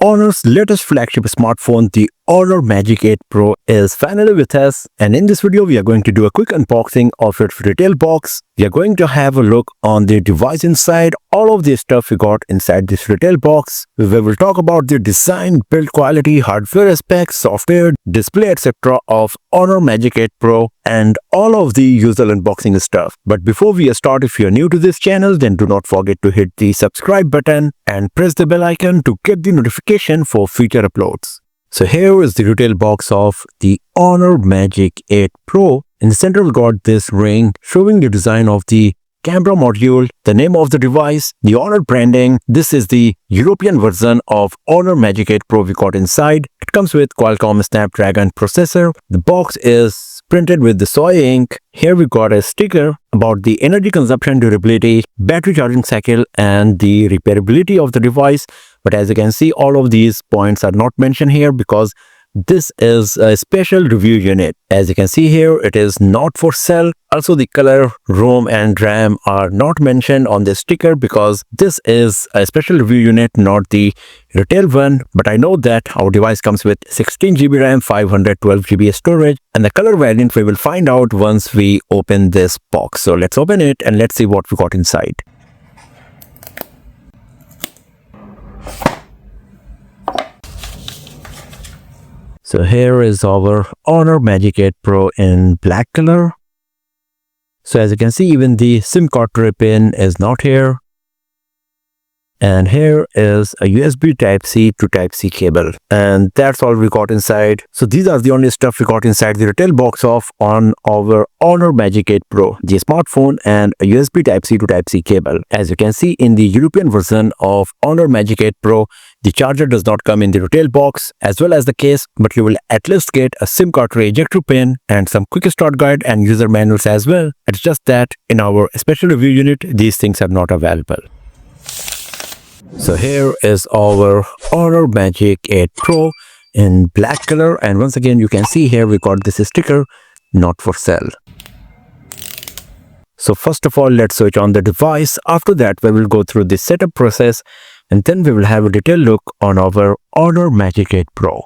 Honor's latest flagship smartphone, the Honor Magic 8 Pro, is finally with us, and in this video we are going to do a quick unboxing of its retail box. We are going to have a look on the device inside, all of the stuff we got inside this retail box. We will talk about the design, build quality, hardware specs, software, display, etc. of Honor Magic 8 Pro and all of the usual unboxing stuff. But before we start, if you are new to this channel, then do not forget to hit the subscribe button and press the bell icon to get the notification for future uploads. So here is the retail box of the Honor Magic 8 Pro. In the center we got this ring showing the design of the camera module, the name of the device, the Honor branding. This is the European version of Honor Magic 8 Pro we got inside. It comes with Qualcomm Snapdragon processor. The box is printed with the soy ink. Here we got a sticker about the energy consumption, durability, battery charging cycle and the repairability of the device. But as you can see, all of these points are not mentioned here because this is a special review unit. As you can see here, it is not for sale. Also, the color, ROM and RAM are not mentioned on this sticker because this is a special review unit, not the retail one. But I know that our device comes with 16 GB RAM, 512 GB storage, and the color variant we will find out once we open this box. So let's open it and let's see what we got inside. So here is our Honor Magic 8 Pro in black color. So as you can see, even the SIM card tray pin is not here. And here is a USB Type-C to Type-C cable. And that's all we got inside. So these are the only stuff we got inside the retail box of on our Honor Magic 8 Pro. The smartphone and a USB Type-C to Type-C cable. As you can see in the European version of Honor Magic 8 Pro, the charger does not come in the retail box as well as the case, but you will at least get a SIM card tray ejector pin and some quick start guide and user manuals as well. It's just that in our special review unit, these things are not available. So here is our Honor Magic 8 Pro in black color, and once again you can see here we got this sticker, not for sale. So first of all, let's switch on the device. After that we will go through the setup process and then we will have a detailed look on our Honor Magic 8 Pro.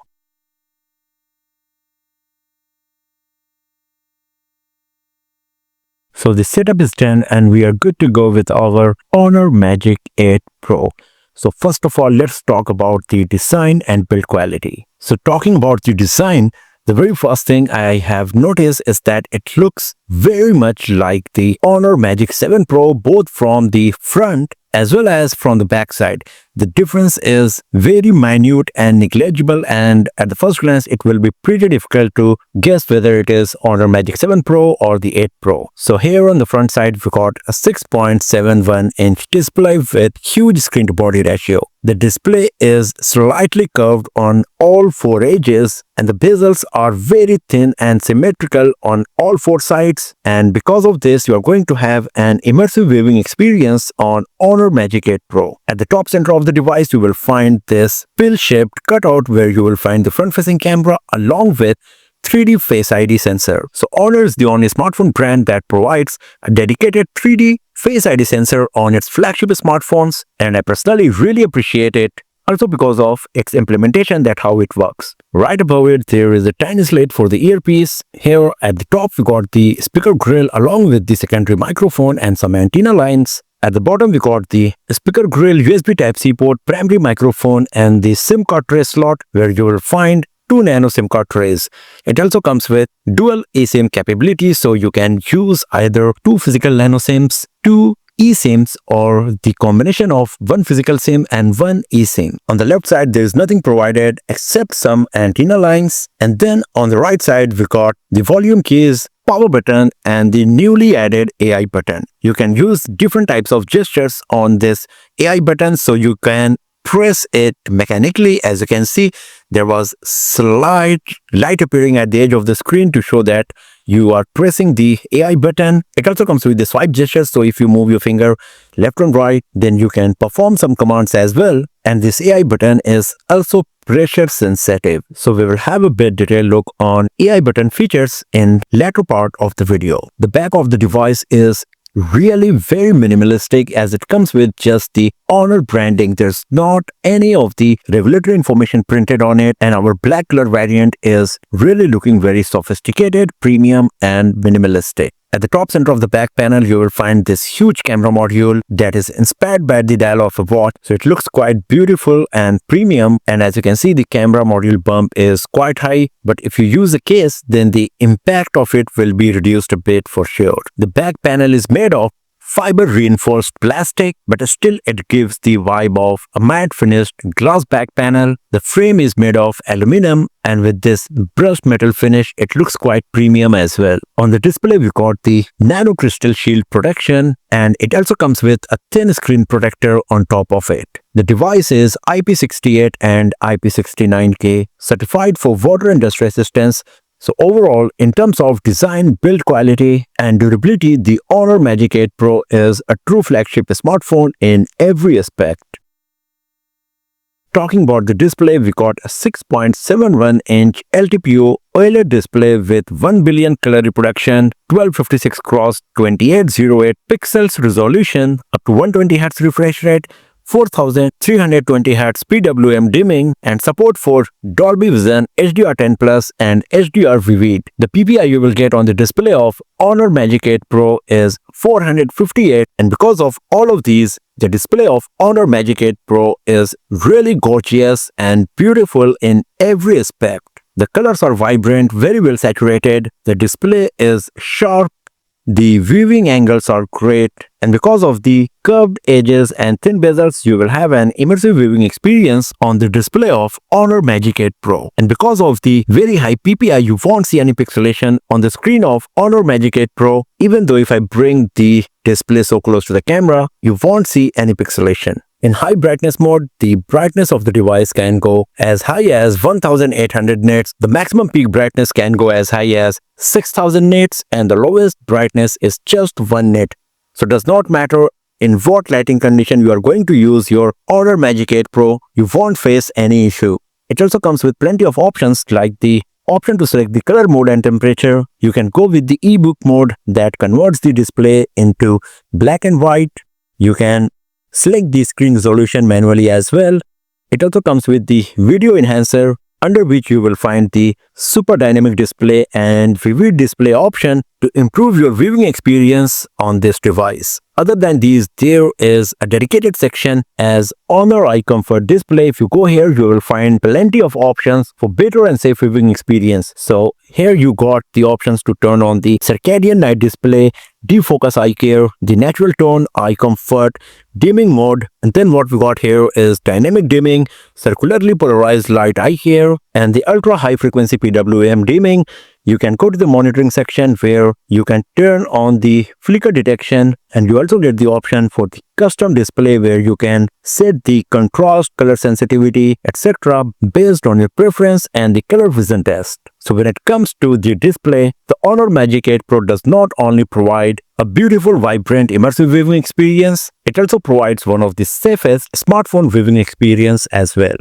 So the setup is done and we are good to go with our Honor Magic 8 Pro. So first of all, let's talk about the design and build quality. So talking about the design, the very first thing I have noticed is that it looks very much like the Honor Magic 7 Pro, both from the front as well as from the back side. The difference is very minute and negligible, and at the first glance it will be pretty difficult to guess whether it is Honor Magic 7 Pro or the 8 Pro. So here on the front side we got a 6.71 inch display with huge screen to body ratio. The display is slightly curved on all four edges and the bezels are very thin and symmetrical on all four sides, and because of this you are going to have an immersive viewing experience on Honor Magic 8 Pro. At the top center of the device you will find this pill-shaped cutout where you will find the front-facing camera along with 3D Face ID sensor. So Honor is the only smartphone brand that provides a dedicated 3D Face ID sensor on its flagship smartphones, and I personally really appreciate it, also because of its implementation, that how it works. Right above it there is a tiny slit for the earpiece. Here at the top we got the speaker grill along with the secondary microphone and some antenna lines. At the bottom we got the speaker grill, USB Type-C port, primary microphone and the SIM card tray slot where you will find 2 nano SIM card trays. It also comes with dual eSIM capability, so you can use either 2 physical nano SIMs, 2 eSIMs or the combination of 1 physical SIM and 1 eSIM. On the left side there is nothing provided except some antenna lines, and then on the right side we got the volume keys, power button and the newly added AI button. You can use different types of gestures on this AI button, so you can press it mechanically. As you can see, there was slight light appearing at the edge of the screen to show that you are pressing the AI button. It also comes with the swipe gesture, so if you move your finger left and right, then you can perform some commands as well. And this AI button is also pressure sensitive. So we will have a bit detailed look on AI button features in latter part of the video. The back of the device is really very minimalistic as it comes with just the Honor branding. There's not any of the regulatory information printed on it, and our black color variant is really looking very sophisticated, premium, and minimalistic. At the top center of the back panel, you will find this huge camera module that is inspired by the dial of a watch. So it looks quite beautiful and premium. And as you can see, the camera module bump is quite high. But if you use a case, then the impact of it will be reduced a bit for sure. The back panel is made of fiber reinforced plastic, but still it gives the vibe of a matte finished glass back panel. The frame is made of aluminum, and with this brushed metal finish, it looks quite premium as well. On the display, we got the nano crystal shield protection, and it also comes with a thin screen protector on top of it. The device is IP68 and IP69K certified for water and dust resistance. So overall, in terms of design, build quality, and durability, the Honor Magic 8 Pro is a true flagship smartphone in every aspect. Talking about the display, we got a 6.71-inch LTPO OLED display with 1 billion color reproduction, 1256 x 2808 pixels resolution, up to 120 Hz refresh rate, 4320 Hz PWM dimming, and support for Dolby Vision, HDR10 Plus, and HDR Vivid. The PPI you will get on the display of Honor Magic 8 Pro is 458, and because of all of these, the display of Honor Magic 8 Pro is really gorgeous and beautiful in every aspect. The colors are vibrant, very well saturated. The display is sharp. The viewing angles are great, and because of the curved edges and thin bezels, you will have an immersive viewing experience on the display of Honor Magic 8 Pro. And because of the very high PPI, you won't see any pixelation on the screen of Honor Magic 8 Pro. Even though if I bring the display so close to the camera, you won't see any pixelation. In high brightness mode, the brightness of the device can go as high as 1800 nits. The maximum peak brightness can go as high as 6000 nits, and the lowest brightness is just 1 nit. So it does not matter in what lighting condition you are going to use your Honor Magic 8 Pro, you won't face any issue. It also comes with plenty of options like the option to select the color mode and temperature. You can go with the ebook mode that converts the display into black and white. You can select the screen resolution manually as well. It also comes with the video enhancer, under which you will find the super dynamic display and vivid display option to improve your viewing experience on this device. Other than these, there is a dedicated section as Honor Eye Comfort display. If you go here, you will find plenty of options for better and safe viewing experience. So here you got the options to turn on the circadian night display, defocus eye care, the natural tone, eye comfort, dimming mode, and then what we got here is dynamic dimming, circularly polarized light eye care, and the ultra high frequency PWM dimming. You can go to the monitoring section where you can turn on the flicker detection, and you also get the option for the custom display where you can set the contrast, color sensitivity, etc. based on your preference and the color vision test. So when it comes to the display, the Honor Magic 8 Pro does not only provide a beautiful, vibrant, immersive viewing experience, it also provides one of the safest smartphone viewing experience as well.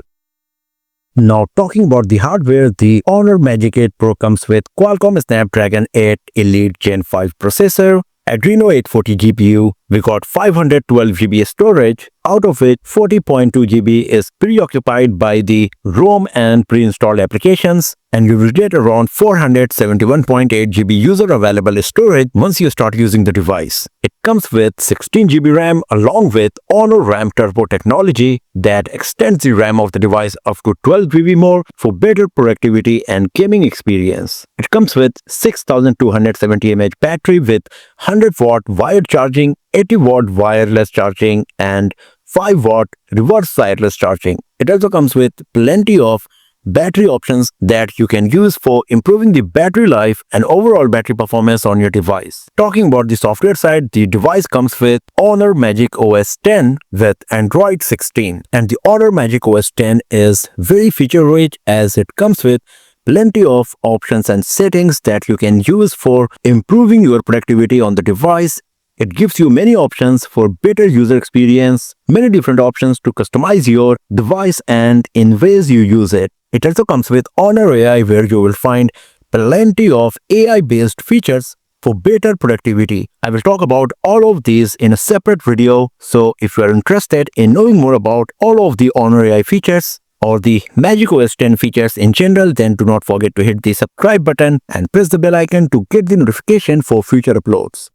Now talking about the hardware, the Honor Magic 8 Pro comes with Qualcomm Snapdragon 8 Elite Gen 5 processor, Adreno 840 GPU, we got 512 GB storage, out of which 40.2 GB is preoccupied by the ROM and pre-installed applications, and you will get around 471.8 GB user available storage once you start using the device. It comes with 16 GB RAM along with Honor RAM Turbo technology that extends the RAM of the device up to 12 GB more for better productivity and gaming experience. It comes with 6270 mAh battery with 100 watt wired charging, 80 watt wireless charging, and 5 watt reverse wireless charging. It also comes with plenty of battery options that you can use for improving the battery life and overall battery performance on your device. Talking about the software side, the device comes with Honor Magic OS 10 with Android 16, and the Honor Magic OS 10 is very feature rich as it comes with plenty of options and settings that you can use for improving your productivity on the device. It gives you many options for better user experience, many different options to customize your device and in ways you use it. It also comes with Honor AI where you will find plenty of AI-based features for better productivity. I will talk about all of these in a separate video, so if you are interested in knowing more about all of the Honor AI features or the Magic8 10 features in general, then do not forget to hit the subscribe button and press the bell icon to get the notification for future uploads.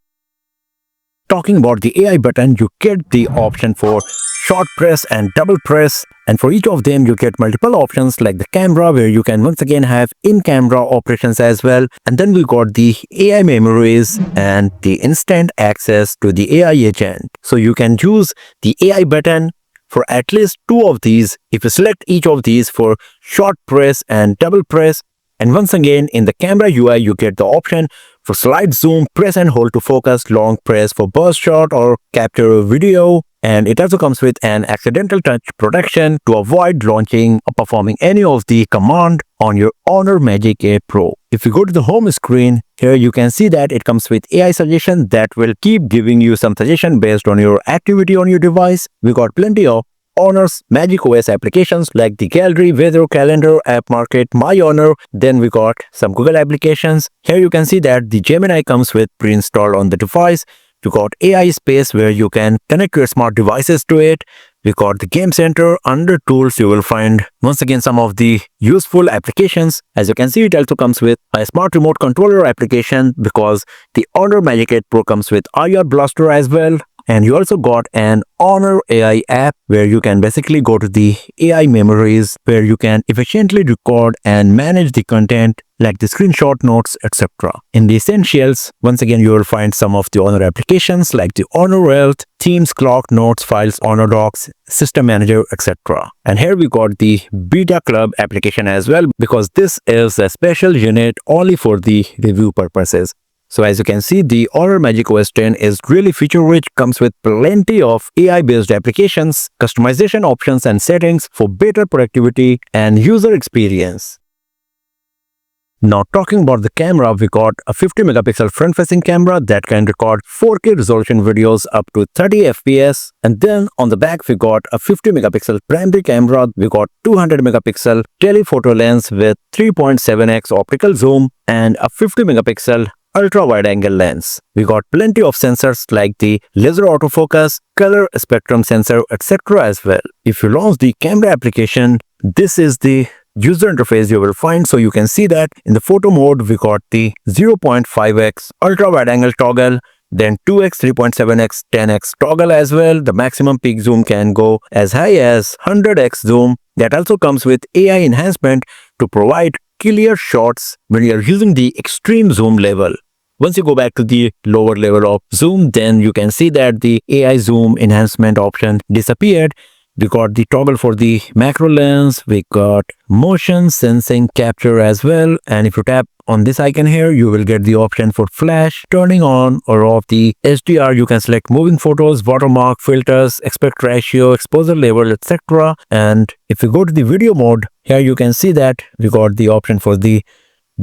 Talking about the AI button, you get the option for short press and double press, and for each of them you get multiple options like the camera, where you can once again have in-camera operations as well, and then we got the AI memories and the instant access to the AI agent. So you can use the AI button for at least two of these if you select each of these for short press and double press. And once again, in the camera UI, you get the option for slide zoom, press and hold to focus, long press for burst shot or capture video. And it also comes with an accidental touch protection to avoid launching or performing any of the command on your Honor Magic8 Pro. If you go to the home screen, here you can see that it comes with AI suggestion that will keep giving you some suggestion based on your activity on your device. We got plenty of Honor's macOS applications like the gallery, weather, calendar, app market, my Honor. Then we got some Google applications. Here you can see that the Gemini comes with pre-installed on the device. You got AI space where you can connect your smart devices to it. We got the game center. Under tools you will find once again some of the useful applications. As you can see, it also comes with a smart remote controller application because the Honor Magic8 Pro comes with IR Blaster as well. And you also got an Honor AI app where you can basically go to the AI memories where you can efficiently record and manage the content like the screenshot notes, etc. In the essentials, once again, you will find some of the Honor applications like the Honor Health, Themes, Clock, Notes, Files, Honor Docs, System Manager, etc. And here we got the Beta Club application as well because this is a special unit only for the review purposes. So as you can see, the Honor Magic8 10 is really feature-rich, comes with plenty of AI-based applications, customization options and settings for better productivity and user experience. Now talking about the camera, we got a 50 megapixel front-facing camera that can record 4K resolution videos up to 30 FPS. And then on the back, we got a 50 megapixel primary camera. We got 200 megapixel telephoto lens with 3.7x optical zoom and a 50 megapixel ultra-wide-angle lens. We got plenty of sensors like the laser autofocus, color spectrum sensor, etc. as well. If you launch the camera application, this is the user interface you will find. So you can see that in the photo mode, we got the 0.5x ultra-wide-angle toggle, then 2x, 3.7x, 10x toggle as well. The maximum peak zoom can go as high as 100x zoom. That also comes with AI enhancement to provide clear shots when you are using the extreme zoom level. Once you go back to the lower level of zoom, then you can see that the AI zoom enhancement option disappeared. We got the toggle for the macro lens, we got motion sensing capture as well, and if you tap on this icon here, you will get the option for flash, turning on or off the HDR. You can select moving photos, watermark, filters, aspect ratio, exposure level, etc. And if you go to the video mode, here you can see that we got the option for the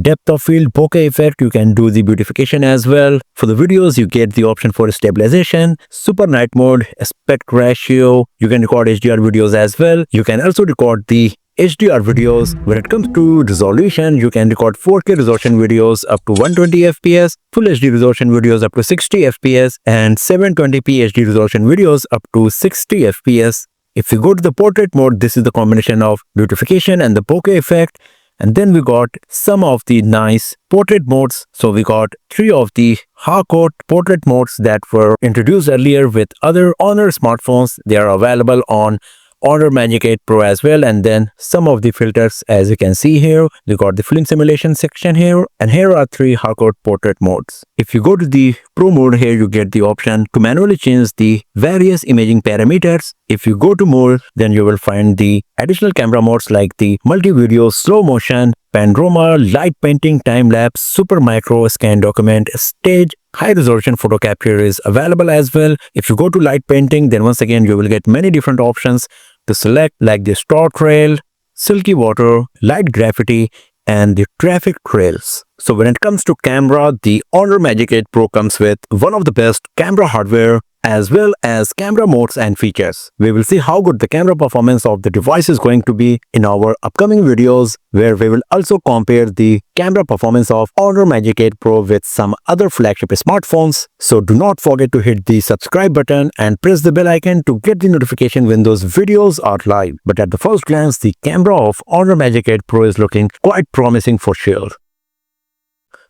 depth of field, bokeh effect. You can do the beautification as well. For the videos, you get the option for stabilization, super night mode, aspect ratio. You can record HDR videos as well. You can also record the HDR videos. When it comes to resolution, you can record 4K resolution videos up to 120 FPS, Full HD resolution videos up to 60 FPS, and 720p HD resolution videos up to 60 FPS. If you go to the portrait mode, this is the combination of beautification and the bokeh effect. And then we got some of the nice portrait modes. So we got 3 of the hardcore portrait modes that were introduced earlier with other Honor smartphones. They are available on Honor Magic8 Pro as well. And then some of the filters, as you can see here, we got the film simulation section here, and here are 3 hardcore portrait modes. If you go to the Pro mode, here you get the option to manually change the various imaging parameters. If you go to more, then you will find the additional camera modes like the multi-video, slow motion, panorama, light painting, time-lapse, super micro, scan document, stage, high-resolution photo capture is available as well. If you go to light painting, then once again you will get many different options to select like the star trail, silky water, light graffiti, and the traffic trails. So when it comes to camera, the Honor Magic8 Pro comes with one of the best camera hardware as well as camera modes and features. We will see how good the camera performance of the device is going to be in our upcoming videos, where we will also compare the camera performance of Honor Magic 8 Pro with some other flagship smartphones. So do not forget to hit the subscribe button and press the bell icon to get the notification when those videos are live. But at the first glance, the camera of Honor Magic 8 Pro is looking quite promising for sure.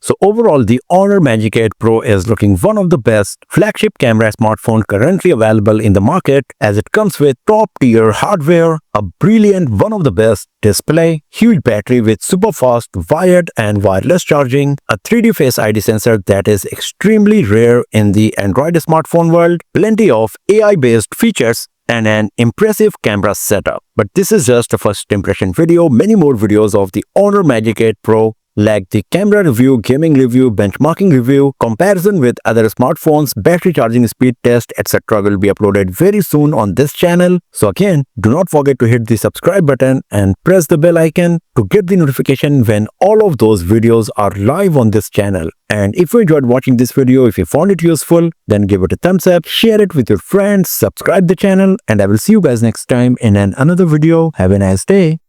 So overall, the Honor Magic 8 Pro is looking one of the best flagship camera smartphone currently available in the market, as it comes with top tier hardware, a brilliant one of the best display, huge battery with super fast wired and wireless charging, a 3D Face ID sensor that is extremely rare in the Android smartphone world, plenty of AI based features, and an impressive camera setup. But this is just a first impression video. Many more videos of the Honor Magic 8 Pro, like the camera review, gaming review, benchmarking review, comparison with other smartphones, battery charging speed test, etc. will be uploaded very soon on this channel. So again, do not forget to hit the subscribe button and press the bell icon to get the notification when all of those videos are live on this channel. And if you enjoyed watching this video, if you found it useful, then give it a thumbs up, share it with your friends, subscribe the channel, and I will see you guys next time in another video. Have a nice day.